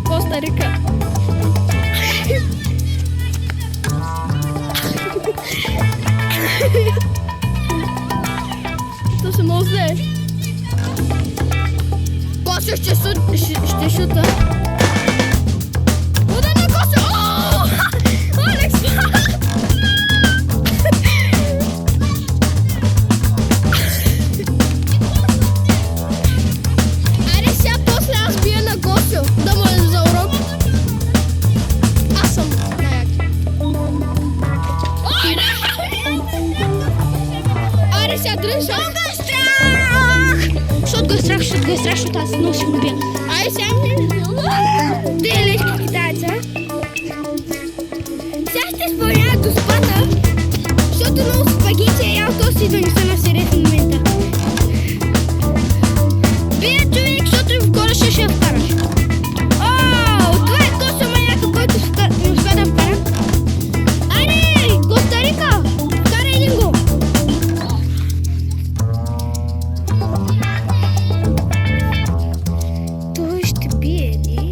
Коста Рика. То се може. Косо ще шута. Ударна Косо! Алекс! Айде сега после аз бия на Косо. Да му е за урок. Аз съм най-яки. Айде сега дръжа. Защото го е страх, защото аз много ще го бия. Айде сега ми. Де лешки китайца. Сега ще спомня до спата, защото много спагити е ял тоси да не са на серия в момента. Бия човек, защото в горе ще я вкараш. Това е Косо маняка, който не успя да вкара. Айде, Коста Рика, вкара един гол. Той ще бие ли?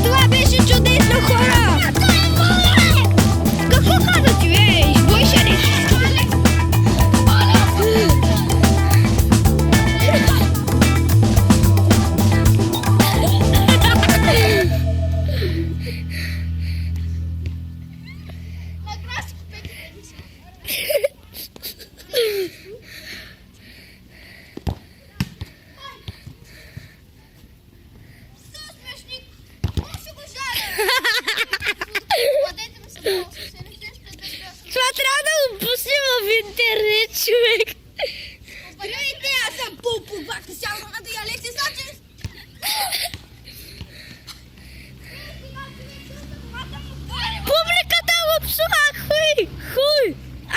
Това беше чудесно, хора! Какво каза ти, бе? Бойша ли? Това трябва да го пуснем в интернет, човек. Аз съм пупу, бахте сяло на да я лекси сачеш. Публиката го псува, хуй! Хуй!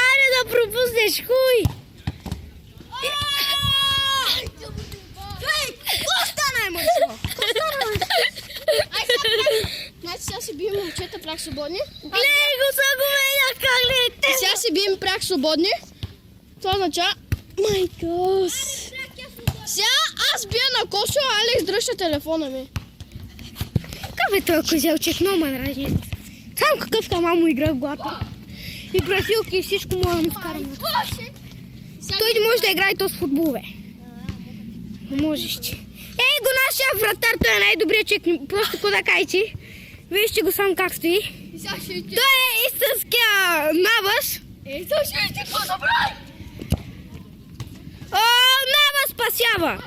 Айде да пропуснеш, хуй! Какво стана, емоцио? Значи сега си бием момчета прак свободни. Гледай го са го меня, как ли? Сега си бием прак свободни. Това означава... Майкос! Сега аз бия на Косо, а Алекс дръжте телефона ми. Какъв е той козелчек? Много ме дразни. Сам какъв тама му игра в глата. И графилки и всичко мога да му вкарам. Той не може да играе то с футбол, бе. Можеш ти. Ей го нашия вратар, той е най-добрият човек. Просто какво да кажете. Вижте го сам как стои. Той е истинския Навас. Сега ще видите какво да прави! Навас спасява.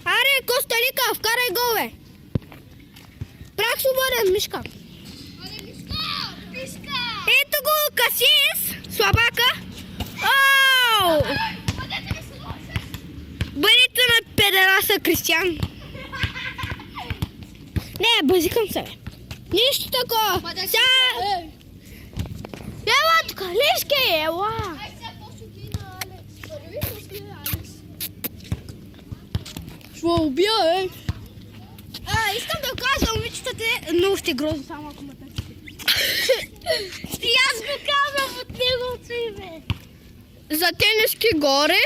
Аре, Коста Рика, вкарай гол, бе. Прак свободен, Мишка. Ето го, Касис, слабака. Бъдете на педераса, Кристиан. Не, базикам се, бе. Нищо такова. Ела тук, лешке, ела. Ще убия, е! Искам да кажа, момичетата е много ще грозно, само ако ме търсите. И аз го казвам от неговото име. За тениски горе,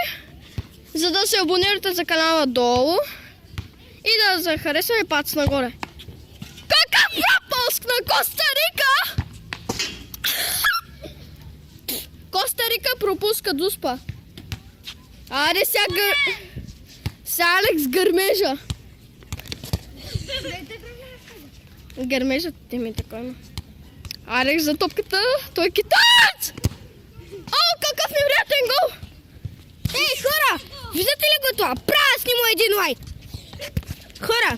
за да се абонирате за канала долу и да се харесва и пац нагоре. Какъв пропуск на Коста Рика! Коста Рика пропуска дуспа. Аре сега Алекс гърмежа. Гърмежът ти ми така има. Алекс за топката, той е китаец! Какъв невероятен гол! Ей, хора, виждате ли го това? Прасни му един лайк. Хора,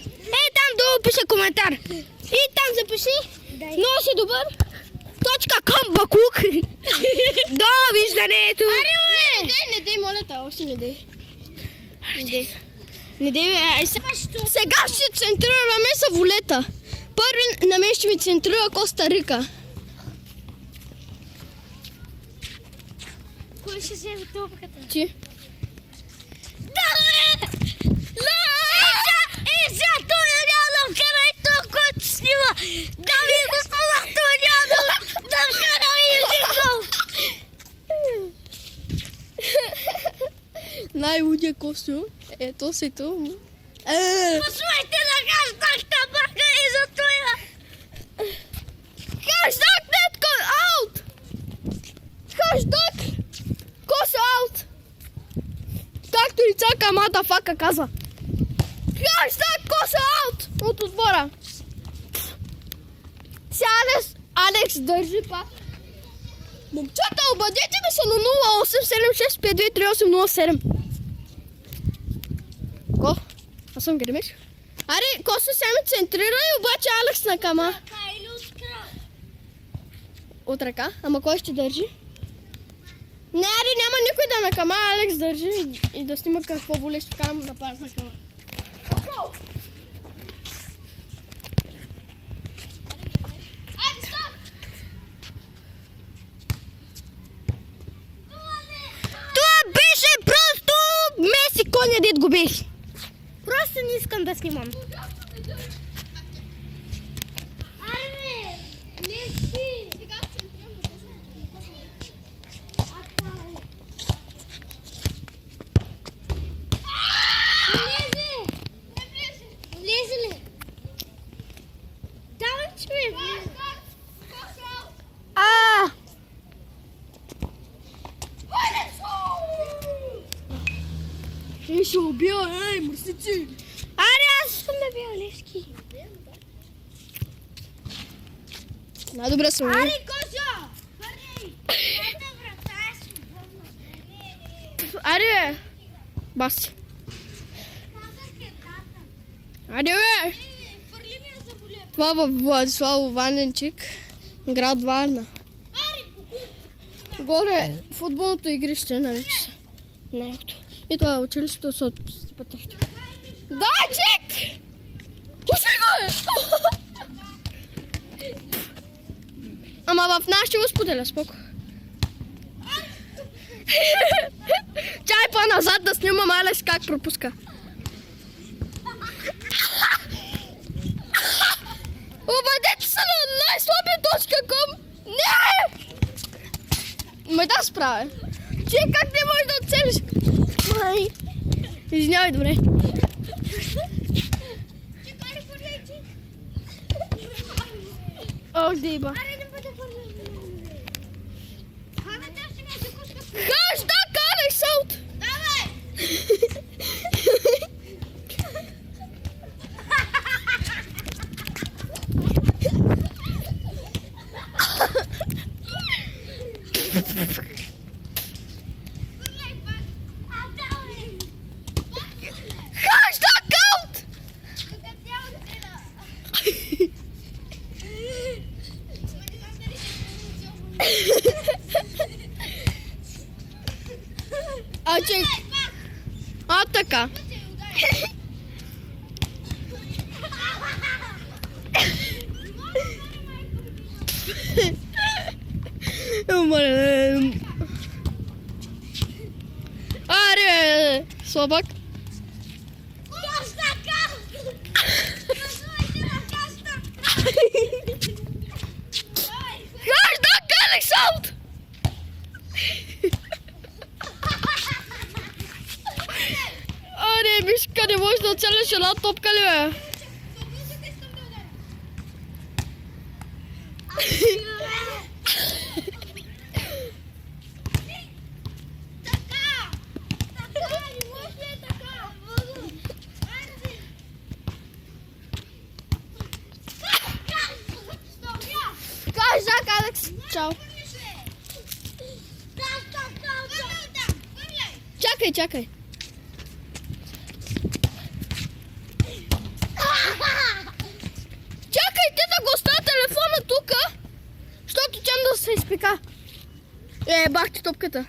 там долу пише коментар. И там запиши, много си добър. .com Бакук. Довиждането. Не дей, моля те, още не дей. Не дей, сега ще центрираме Саволета. Първи на мен ще ми центрира Коста Рика. Кой ще вземе топката? Ти. Той няма да вкара и то, който снима. Дами и господа, той няма да вкара и един гол. Най-лудия костюм. Ето си то. Послушайте на хаштаг табака и за това. Хаштаг нет аут! Хаштаг кос аут! Както и цака мата фака казва. Хаштаг кос аут от отбора. Сега Алекс държи пак. Момчета, обадете ми се на 0876523807. Ко? Аз съм гремеш. Аре, Косо се ме центрира и обаче Алекс на кама. От ръка? Ама кой ще държи? Не, аре, няма никой да на кама, Алекс държи и да снима какво волеш кам да пара на кама. Това беше просто Меси коня, дед го беше. Просто не искам да снимам. Арме, Меси! Влезе ли? Давай, че ме влезе. И ще убива, ей, мърсици! Аре, аз искам да бия Левски. Най-добре съм. Аре, Косо! Хвърли! Хайде, врата, аз си Аре, бас. Аре, бе! Хвърли ми да заболя. Това във Владислав Ваненчик, град Варна. Горе футболното игрище нарича се. Нето. И това е училището с пътища. Дайчик! Пусти го, бе! Ама в нас ще го споделя, споко. Чай по-назад да снимам Алекс как пропуска. Обадете се на najslabia.com. Не! Ме да справя. Че как не можеш да оцелиш? Май. Извинявай, добре. Ох, диба. Хаштаг Алекс аут! Давай! Хаштаг аут! А, че... А, така. Аре, слабак. Хаштаг Алекс аут! Аре, Мишка, не можеш да оцелиш една топка ли, бе? Хаштаг Алекс, чао. Чакай, чакай. Чакайте да го оставя телефона тука, защото чам да се изпека. Бах ти топката.